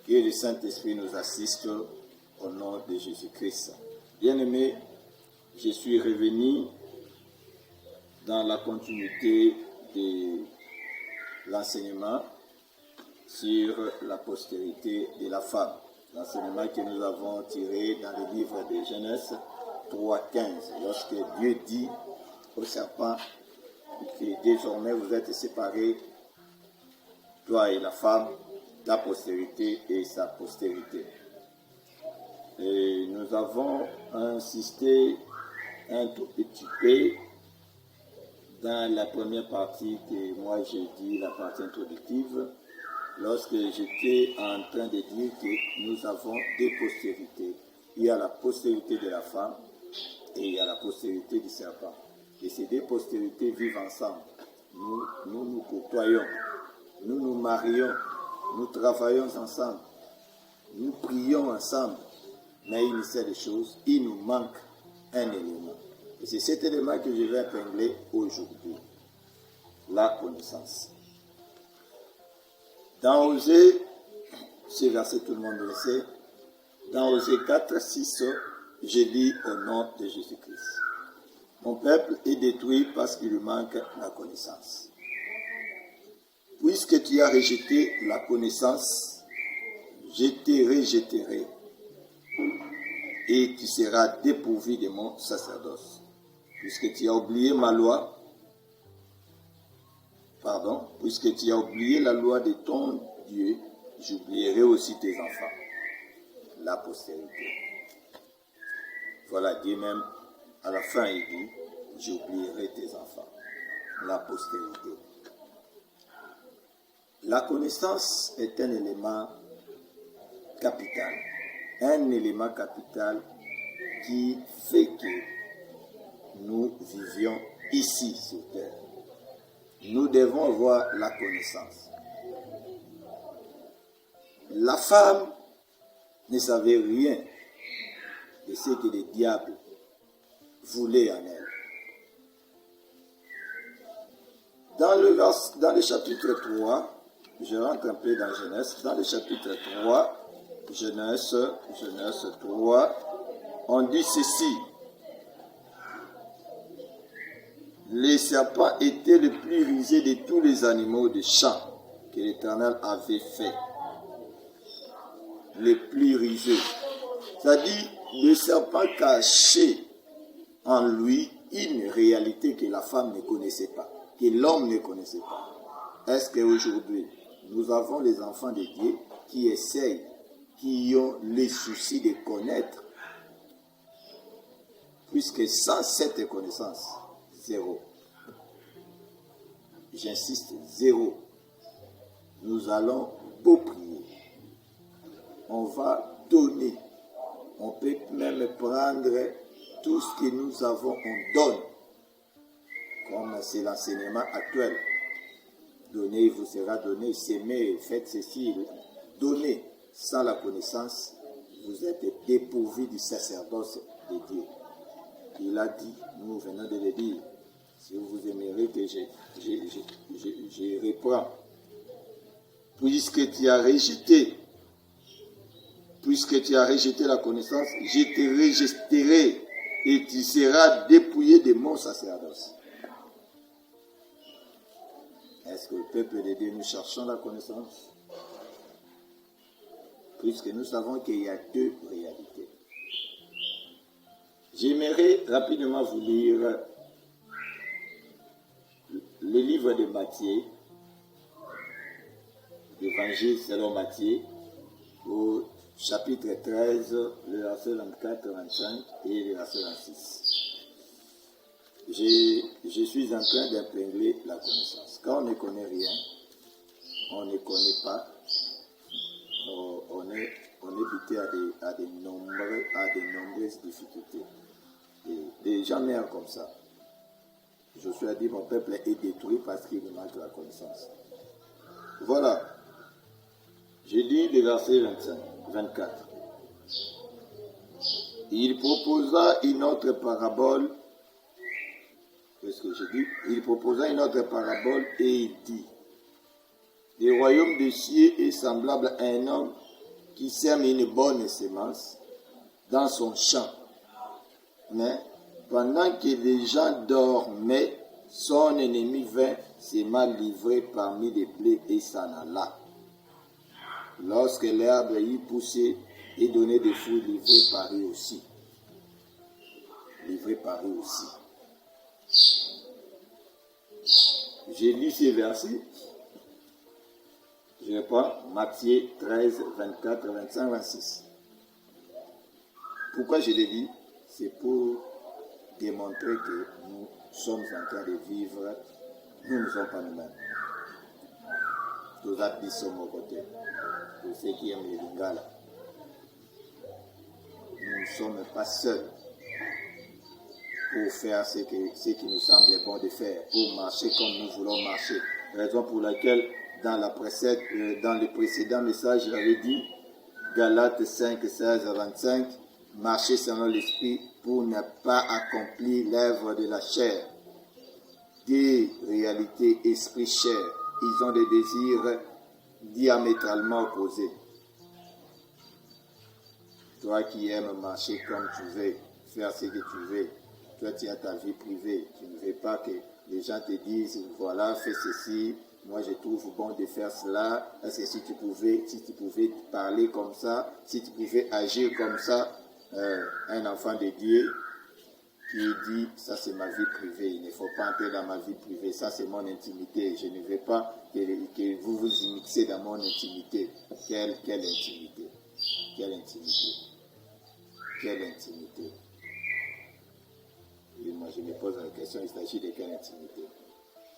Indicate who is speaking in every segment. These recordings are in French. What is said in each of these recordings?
Speaker 1: Que le Saint-Esprit nous assiste au nom de Jésus-Christ. Bien-aimés, je suis revenu dans la continuité de l'enseignement sur la postérité de la femme. L'enseignement que nous avons tiré dans le livre de Genèse 3:15, lorsque Dieu dit au serpent que désormais vous êtes séparés, toi et la femme, ta postérité et sa postérité. Et nous avons insisté un tout petit peu dans la première partie que moi j'ai dit, la partie introductive, lorsque j'étais en train de dire que nous avons deux postérités. Il y a la postérité de la femme et il y a la postérité du serpent. Et ces deux postérités vivent ensemble. Nous nous côtoyons, nous nous marions, nous travaillons ensemble, nous prions ensemble. Mais il sait des choses, il nous manque un élément. Et c'est cet élément que je vais épingler aujourd'hui. La connaissance. Dans Osée, ce verset tout le monde le sait, dans Osée 4:6, je lis au nom de Jésus-Christ. Mon peuple est détruit parce qu'il lui manque la connaissance. Puisque tu as rejeté la connaissance, je te rejetterai et tu seras dépourvu de mon sacerdoce. Puisque tu as oublié ma loi, puisque tu as oublié la loi de ton Dieu, j'oublierai aussi tes enfants, la postérité. Voilà, Dieu même, à la fin, il dit, j'oublierai tes enfants, la postérité. La connaissance est un élément capital. Un élément capital qui fait que nous vivions ici sur terre. Nous devons avoir la connaissance. La femme ne savait rien de ce que le diable voulait en elle. Dans le chapitre 3, je rentre un peu dans Genèse, dans le chapitre 3, Genèse 3, on dit ceci. Le serpent était le plus rusé de tous les animaux des champs que l'Éternel avait fait. Le plus rusé. C'est-à-dire, le serpent cachait en lui une réalité que la femme ne connaissait pas, que l'homme ne connaissait pas. Est-ce qu'aujourd'hui, nous avons les enfants de Dieu qui essayent, qui ont le souci de connaître, puisque sans cette connaissance, zéro. J'insiste, zéro. Nous allons beau prier. On va donner. On peut même prendre tout ce que nous avons, on donne. Comme c'est l'enseignement actuel. Donnez, il vous sera donné. S'aimer, faites ceci. Donnez. Sans la connaissance, vous êtes dépourvus du sacerdoce de Dieu. Il a dit, nous venons de le dire, si vous aimerez que je reprends. Puisque tu as rejeté la connaissance, je te rejetterai et tu seras dépouillé de mon sacerdoce. Est-ce que le peuple de Dieu, nous cherchons la connaissance? Puisque nous savons qu'il y a deux réalités. J'aimerais rapidement vous lire le livre de Matthieu, l'Évangile selon Matthieu, au chapitre 13, le verset 24, 25 et le verset 26. Je suis en train d'épingler la connaissance. Quand on ne connaît rien, on ne connaît pas, on est buté à de nombreuses difficultés. Et les gens meurent comme ça. Josué a dit, mon peuple est détruit parce qu'il lui manque la connaissance. Voilà. J'ai dit le verset 24. Il proposa une autre parabole. Qu'est-ce que j'ai dit? Il proposa une autre parabole et il dit, le royaume des cieux est semblable à un homme qui sème une bonne sémence dans son champ. Mais pendant que les gens dormaient, son ennemi vint se mal livrer parmi les blés et s'en alla. Lorsque l'herbe y poussait et donnait des fruits, livré parut aussi. Livré parut aussi. J'ai lu ces versets. Je reprends Matthieu 13, 24, 25, 26. Pourquoi je l'ai dit? C'est pour démontrer que nous sommes en train de vivre, nous ne sommes pas nous-mêmes. Tous les sommes au côté. Pour ceux qui aiment les lingala. Nous ne sommes pas seuls pour faire ce qui nous semble bon de faire, pour marcher comme nous voulons marcher. Raison pour laquelle, dans le précédent message, j'avais dit, Galates 5, 16 à 25, marcher selon l'esprit pour ne pas accomplir l'œuvre de la chair. Des réalités esprit-chair, ils ont des désirs diamétralement opposés. Toi qui aimes marcher comme tu veux, faire ce que tu veux, toi tu as ta vie privée, tu ne veux pas que les gens te disent, voilà, fais ceci, moi je trouve bon de faire cela, est-ce que si tu pouvais parler comme ça, si tu pouvais agir comme ça, un enfant de Dieu qui dit, ça c'est ma vie privée, il ne faut pas entrer dans ma vie privée, ça c'est mon intimité, je ne veux pas que vous vous immixez dans mon intimité. Quelle intimité? Quelle intimité? Quelle intimité? Et moi je me pose la question, il s'agit de quelle intimité?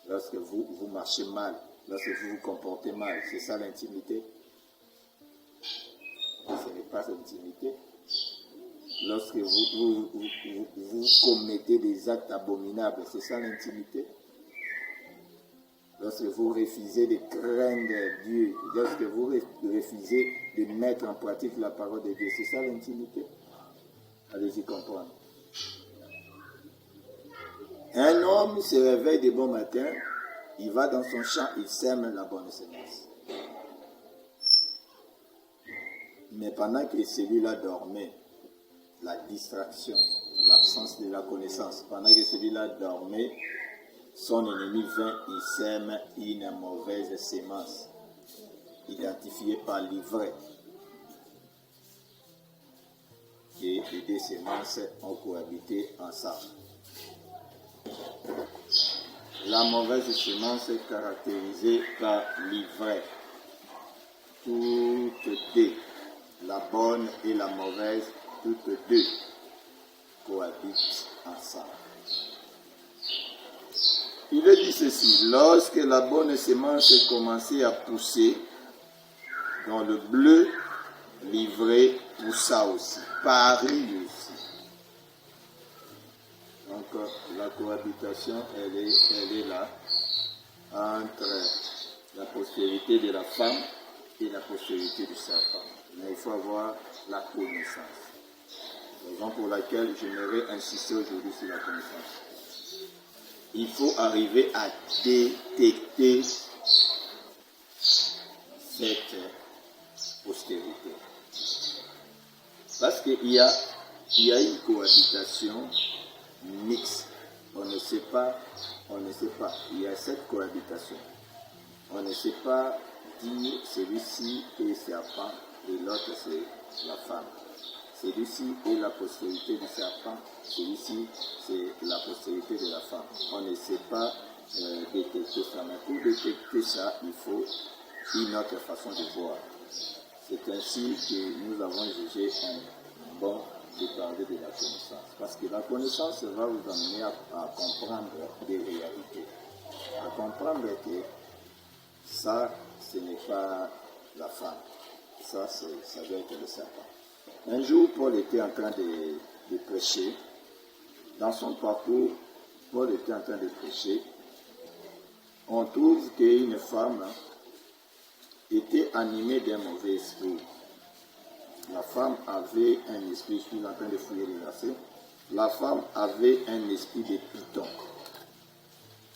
Speaker 1: Lorsque vous marchez mal, lorsque vous vous comportez mal, c'est ça l'intimité? Ce n'est pas l'intimité. Lorsque vous commettez des actes abominables, c'est ça l'intimité? Lorsque vous refusez de craindre Dieu, lorsque vous refusez de mettre en pratique la parole de Dieu, c'est ça l'intimité? Allez-y comprendre. Un homme se réveille de bon matin, il va dans son champ, il sème la bonne semence. Mais pendant que celui-là dormait, la distraction, l'absence de la connaissance, pendant que celui-là dormait, son ennemi vint et sème une mauvaise sémence, identifiée par l'ivraie. Et les deux semences ont cohabité ensemble. La mauvaise semence est caractérisée par l'ivraie. Toutes deux, la bonne et la mauvaise, toutes deux cohabitent ensemble. Il est dit ceci, lorsque la bonne semence commençait à pousser, dans le bleu, l'ivraie poussa aussi, parut aussi. Donc la cohabitation, elle est là, entre la postérité de la femme et la postérité du serpent. Mais il faut avoir la connaissance. Raison pour laquelle j'aimerais insister aujourd'hui sur la connaissance. Il faut arriver à détecter cette postérité. Parce qu'il y a une cohabitation mixte. On ne sait pas. Il y a cette cohabitation. On ne sait pas dire celui-ci est serpent et l'autre c'est la femme. Celui-ci est la postérité du serpent, celui-ci c'est la postérité de la femme. On ne sait pas détecter ça, mais pour détecter ça, il faut une autre façon de voir. C'est ainsi que nous avons jugé bon de parler de la connaissance. Parce que la connaissance va vous amener à comprendre des réalités. À comprendre que ça, ce n'est pas la femme. Ça doit être le serpent. Un jour, Paul était en train de prêcher. Dans son parcours, Paul était en train de prêcher. On trouve qu'une femme était animée d'un mauvais esprit. La femme avait un esprit, je suis en train de fouiller les versets. La femme avait un esprit de python.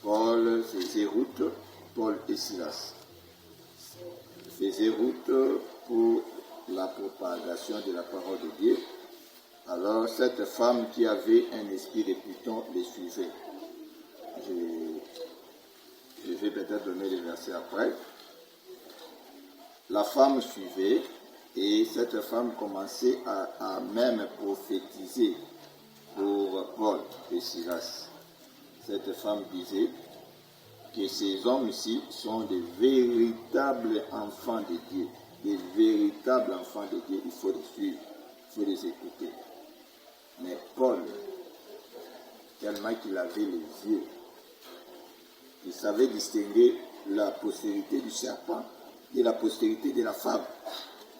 Speaker 1: Paul faisait route, Paul et Silas faisaient route pour la propagation de la parole de Dieu. Alors, cette femme qui avait un esprit de Python les suivait. Je vais peut-être donner les versets après. La femme suivait et cette femme commençait à même prophétiser pour Paul et Silas. Cette femme disait que ces hommes ici sont des véritables enfants de Dieu. Des véritables enfants de Dieu, il faut les suivre, il faut les écouter. Mais Paul, tellement qu'il avait les yeux, il savait distinguer la postérité du serpent et la postérité de la femme.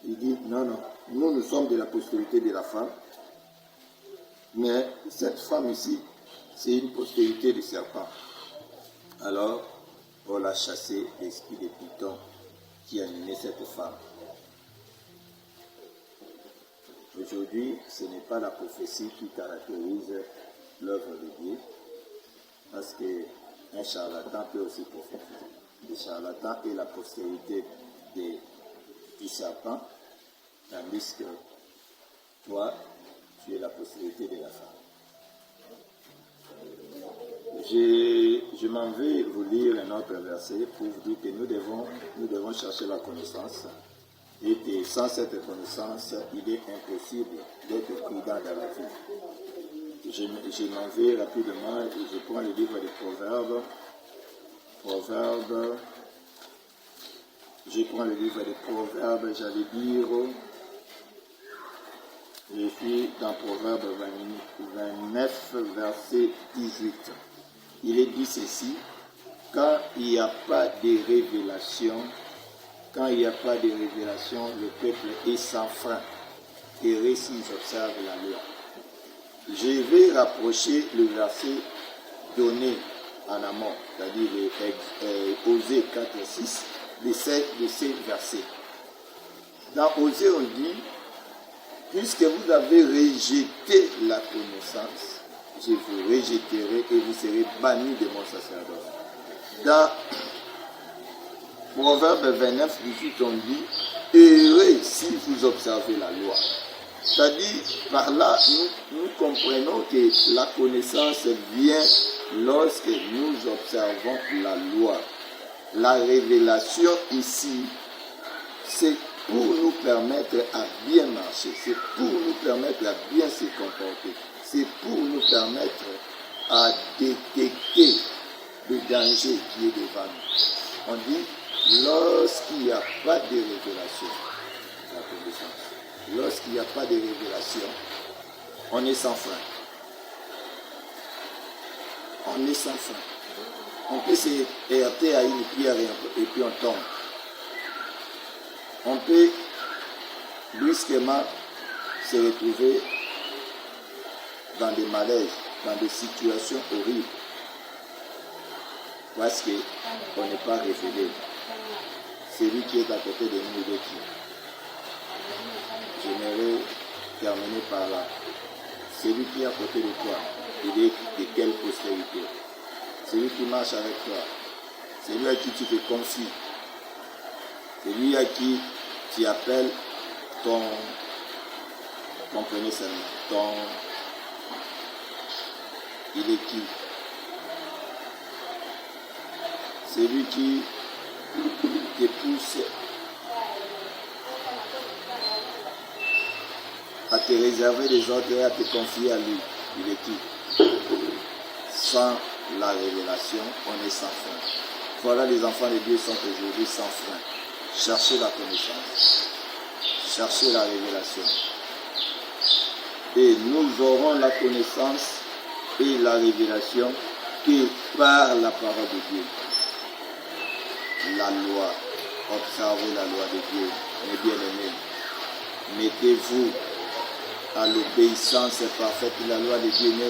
Speaker 1: Il dit, non, nous sommes de la postérité de la femme, mais cette femme ici, c'est une postérité du serpent. Alors, Paul a chassé l'esprit de Python qui animait cette femme. Aujourd'hui, ce n'est pas la prophétie qui caractérise l'œuvre de Dieu, parce qu'un charlatan peut aussi prophétiser. Le charlatan est la postérité du serpent, tandis que toi, tu es la postérité de la femme. Je m'en vais vous lire un autre verset pour vous dire que nous devons chercher la connaissance. Et que sans cette connaissance, il est impossible d'être prudent dans la vie. Je m'en vais rapidement et je prends le livre des Proverbes. Je prends le livre des Proverbes, j'allais dire, je suis dans Proverbe 29, verset 18. Il est dit ceci, quand il n'y a pas de révélation, le peuple est sans frein, et s'ils observent la loi. Je vais rapprocher le verset donné en amont, c'est-à-dire Osée 4 et 6, de ces versets. Dans Osée, on dit, puisque vous avez rejeté la connaissance, je vous rejetterai et vous serez bannis de mon sacerdoce. Dans Proverbe 29, 18, on dit, heureux si vous observez la loi. C'est-à-dire, par là, nous comprenons que la connaissance vient lorsque nous observons la loi. La révélation ici, c'est pour nous permettre à bien marcher, c'est pour nous permettre à bien se comporter, c'est pour nous permettre à détecter le danger qui est devant nous. On dit, lorsqu'il n'y a pas de révélation, la connaissance, lorsqu'il n'y a pas de révélation, on est sans frein. On est sans frein. On peut se heurter à une pierre et puis on tombe. On peut brusquement se retrouver dans des malaises, dans des situations horribles, parce qu'on n'est pas révélé. Celui qui est à côté de nous, il est qui? J'aimerais terminer par là. Celui qui est à côté de toi, il est de quelle postérité? Celui qui marche avec toi, celui à qui tu te confies, celui à qui tu appelles ton, comprenez seulement, il est qui? Celui qui te pousse à te réserver des ordres et à te confier à lui, il est qui? Sans la révélation, on est sans frein. Voilà, les enfants de Dieu sont aujourd'hui sans frein. Cherchez la connaissance, cherchez la révélation. Et nous aurons la connaissance et la révélation que par la parole de Dieu. La loi, observez la loi de Dieu, mes bien-aimés. Mettez-vous à l'obéissance parfaite de la loi de Dieu. Ne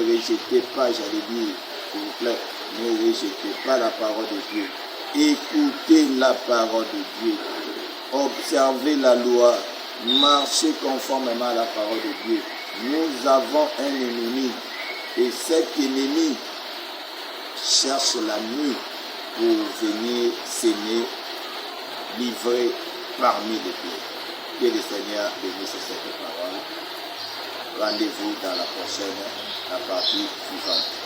Speaker 1: rejetez pas, j'allais dire, s'il vous plaît, ne rejetez pas la parole de Dieu. Écoutez la parole de Dieu. Observez la loi. Marchez conformément à la parole de Dieu. Nous avons un ennemi. Et cet ennemi cherche la nuit pour venir s'aimer, livrer parmi les pieds. Que le Seigneur bénisse cette parole. Rendez-vous dans la prochaine, la partie suivante.